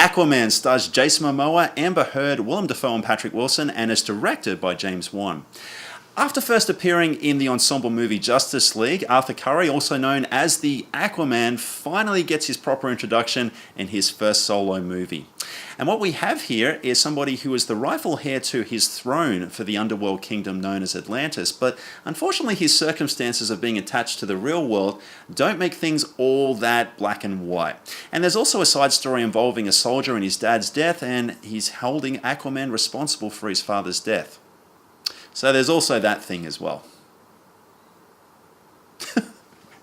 Aquaman stars Jason Momoa, Amber Heard, Willem Dafoe and Patrick Wilson, and is directed by James Wan. After first appearing in the ensemble movie Justice League, Arthur Curry, also known as the Aquaman, finally gets his proper introduction in his first solo movie. And what we have here is somebody who is the rightful heir to his throne for the underworld kingdom known as Atlantis, but unfortunately his circumstances of being attached to the real world don't make things all that black and white. And there's also a side story involving a soldier and his dad's death, and he's holding Aquaman responsible for his father's death. So there's also that thing as well.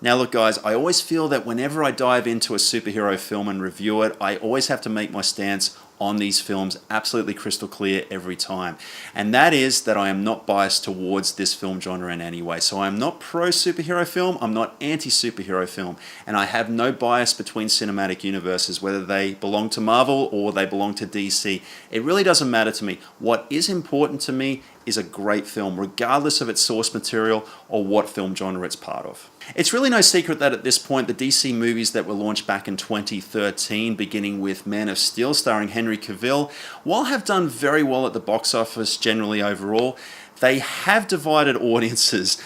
Now look guys, I always feel that whenever I dive into a superhero film and review it, I always have to make my stance on these films absolutely crystal clear every time. And that is that I am not biased towards this film genre in any way. So I'm not pro superhero film, I'm not anti superhero film, and I have no bias between cinematic universes, whether they belong to Marvel or they belong to DC. It really doesn't matter to me. What is important to me is a great film, regardless of its source material or what film genre it's part of. It's really no secret that at this point, the DC movies that were launched back in 2013, beginning with Man of Steel starring Henry Cavill, while have done very well at the box office generally overall, they have divided audiences,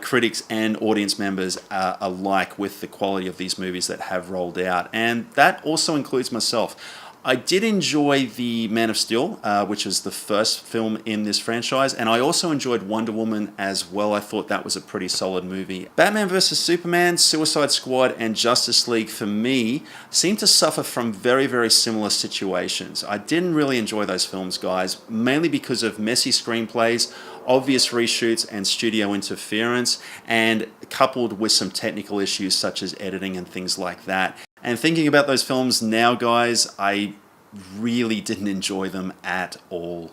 critics and audience members alike with the quality of these movies that have rolled out. And that also includes myself. I did enjoy the Man of Steel, which is the first film in this franchise, and I also enjoyed Wonder Woman as well. I thought that was a pretty solid movie. Batman vs Superman, Suicide Squad, and Justice League, for me, seem to suffer from very, very similar situations. I didn't really enjoy those films, guys, mainly because of messy screenplays, obvious reshoots and studio interference, and coupled with some technical issues such as editing and things like that. And thinking about those films now, guys, I really didn't enjoy them at all.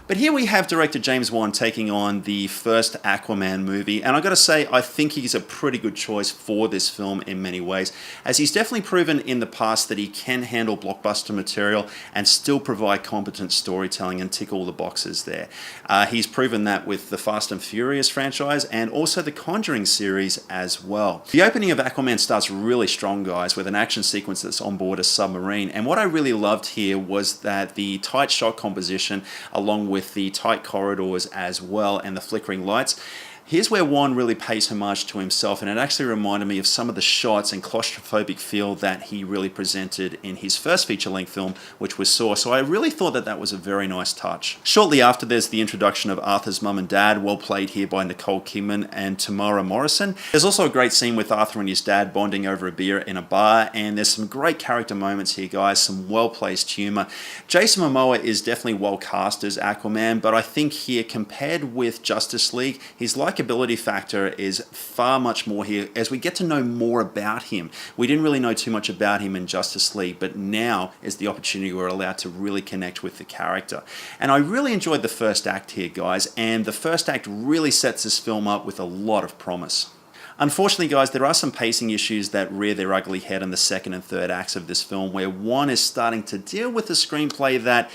But here we have director James Wan taking on the first Aquaman movie, and I gotta say, I think he's a pretty good choice for this film in many ways, as he's definitely proven in the past that he can handle blockbuster material and still provide competent storytelling and tick all the boxes there. He's proven that with the Fast and Furious franchise and also the Conjuring series as well. The opening of Aquaman starts really strong, guys, with an action sequence that's on board a submarine, and what I really loved here was that the tight shot composition, along with the tight corridors as well and the flickering lights. Here's where Wan really pays homage to himself, and it actually reminded me of some of the shots and claustrophobic feel that he really presented in his first feature-length film, which was Saw. So I really thought that that was a very nice touch. Shortly after, there's the introduction of Arthur's mum and dad, well played here by Nicole Kidman and Tamara Morrison. There's also a great scene with Arthur and his dad bonding over a beer in a bar, and there's some great character moments here, guys, some well-placed humor. Jason Momoa is definitely well cast as Aquaman, but I think here, compared with Justice League, his likability factor is far much more here as we get to know more about him. We didn't really know too much about him in Justice League, but now is the opportunity we're allowed to really connect with the character. And I really enjoyed the first act here, guys, and the first act really sets this film up with a lot of promise. Unfortunately, guys, there are some pacing issues that rear their ugly head in the second and third acts of this film, where one is starting to deal with a screenplay that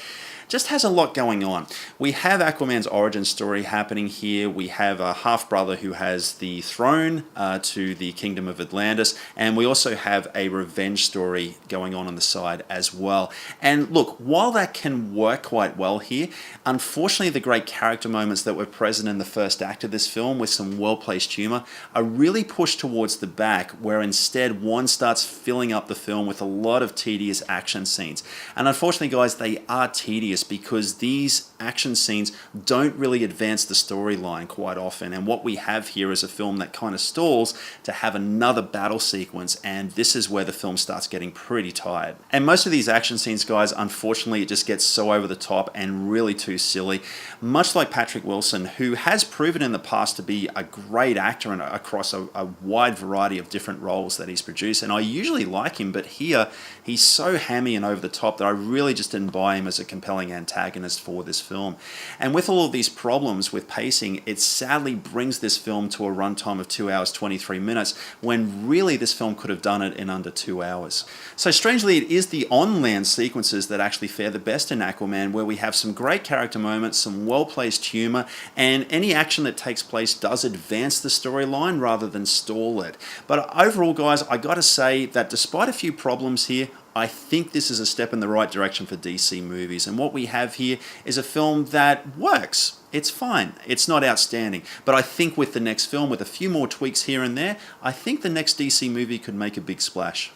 just has a lot going on. We have Aquaman's origin story happening here. We have a half-brother who has the throne to the kingdom of Atlantis, and we also have a revenge story going on the side as well. And look, while that can work quite well here, unfortunately the great character moments that were present in the first act of this film with some well-placed humor are really pushed towards the back, where instead one starts filling up the film with a lot of tedious action scenes. And unfortunately, guys, they are tedious because these action scenes don't really advance the storyline quite often, and what we have here is a film that kind of stalls to have another battle sequence, and this is where the film starts getting pretty tired. And most of these action scenes, guys, unfortunately it just gets so over the top and really too silly, much like Patrick Wilson, who has proven in the past to be a great actor and across a wide variety of different roles that he's produced, and I usually like him, but here he's so hammy and over the top that I really just didn't buy him as a compelling antagonist for this film. And with all of these problems with pacing, it sadly brings this film to a runtime of 2 hours 23 minutes, when really this film could have done it in under 2 hours. So strangely, it is the on-land sequences that actually fare the best in Aquaman, where we have some great character moments, some well-placed humor, and any action that takes place does advance the storyline rather than stall it. But overall, guys, I gotta say that despite a few problems here, I think this is a step in the right direction for DC movies. And what we have here is a film that works. It's fine. It's not outstanding. But I think with the next film, with a few more tweaks here and there, I think the next DC movie could make a big splash.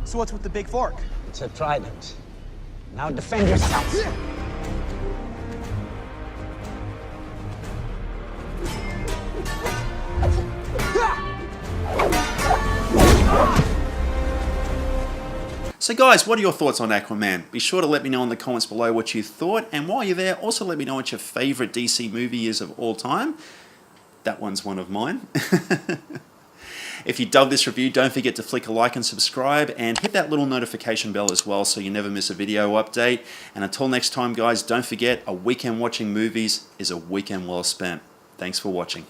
So what's with the big fork? It's a trident. Now defend yourself. So guys, what are your thoughts on Aquaman? Be sure to let me know in the comments below what you thought, and while you're there, also let me know what your favorite DC movie is of all time. That one's one of mine. If you dug this review, don't forget to flick a like and subscribe, and hit that little notification bell as well so you never miss a video update. And until next time guys, don't forget, a weekend watching movies is a weekend well spent. Thanks for watching.